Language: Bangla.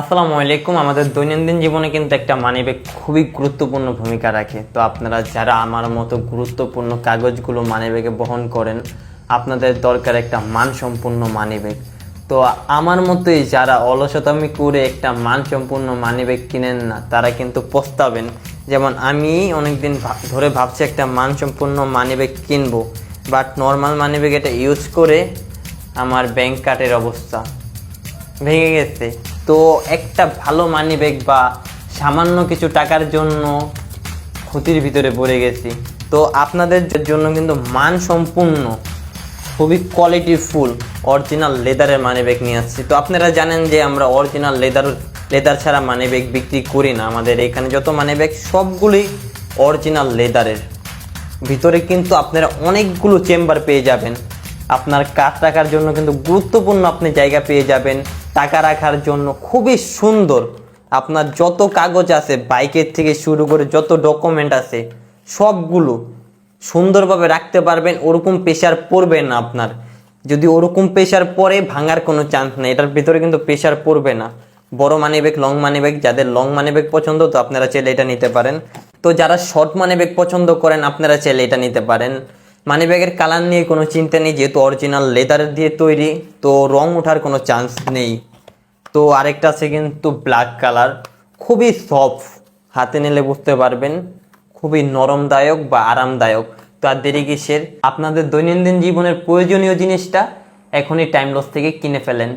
আসসালামু আলাইকুম। আমাদের দৈনন্দিন জীবনে কিন্তু একটা মানিব্যাগ খুবই গুরুত্বপূর্ণ ভূমিকা রাখে। তো আপনারা যারা আমার মতো গুরুত্বপূর্ণ কাগজগুলো মানিব্যাগে বহন করেন, আপনাদের দরকার একটা মানসম্পন্ন মানিব্যাগ। তো আমার মতোই যারা অলসতামি করে একটা মানসম্পন্ন মানিব্যাগ কিনেন না, তারা কিন্তু পস্তাবেন। যেমন আমি অনেকদিন ধরে ভাবছি একটা মানসম্পন্ন মানিব্যাগ কিনবো, বাট নর্মাল মানিব্যাগ এটা ইউজ করে আমার ব্যাংক কার্ডের অবস্থা ভেঙে গেছে। তো একটা ভালো মানিব্যাগ বা সামান্য কিছু টাকার জন্য ক্ষতির ভিতরে পড়ে গেছি। তো আপনাদের জন্য কিন্তু মানসম্পন্ন খুবই কোয়ালিটিফুল অরিজিনাল লেদারের মানিব্যাগ নিয়ে আসছি। তো আপনারা জানেন যে আমরা অরিজিনাল লেদার ছাড়া মানিব্যাগ বিক্রি করি না। আমাদের এখানে যত মানিব্যাগ সবগুলোই অরিজিনাল লেদারের। ভিতরে কিন্তু আপনারা অনেকগুলো চেম্বার পেয়ে যাবেন। আপনার কাঠ রাখার জন্য কিন্তু গুরুত্বপূর্ণ আপনি জায়গা পেয়ে যাবেন। টাকা রাখার জন্য খুবই সুন্দর। আপনার যত কাগজ আছে, বাইকের থেকে শুরু করে যত ডকুমেন্ট আছে, সবগুলো সুন্দরভাবে রাখতে পারবেন। ওরকম প্রেশার পড়বে না আপনার। যদি ওরকম প্রেশার পড়ে, ভাঙার কোনো চান্স নেই। এটার ভিতরে কিন্তু প্রেশার পড়বে না। বড় মানিব্যাগ, লং মানিব্যাগ, যাদের লং মানিব্যাগ পছন্দ তো আপনারা চাইলে এটা নিতে পারেন। তো যারা শর্ট মানিব্যাগ পছন্দ করেন, আপনারা চাইলে এটা নিতে পারেন। মানিব্যাগের কালার নিয়ে কোনো চিন্তা নেই, যেহেতু অরিজিনাল লেদার দিয়ে তৈরি, তো রং ওঠার কোনো চান্স নেই। তো আরেকটা আছে কিন্তু ব্ল্যাক কালার, খুবই সফট, হাতে নিলে বুঝতে পারবেন, খুবই নরমদায়ক বা আরামদায়ক। তো আর দেরি কিসের, আপনাদের দৈনন্দিন জীবনের প্রয়োজনীয় জিনিসটা এখনই টাইমলস থেকে কিনে ফেলেন।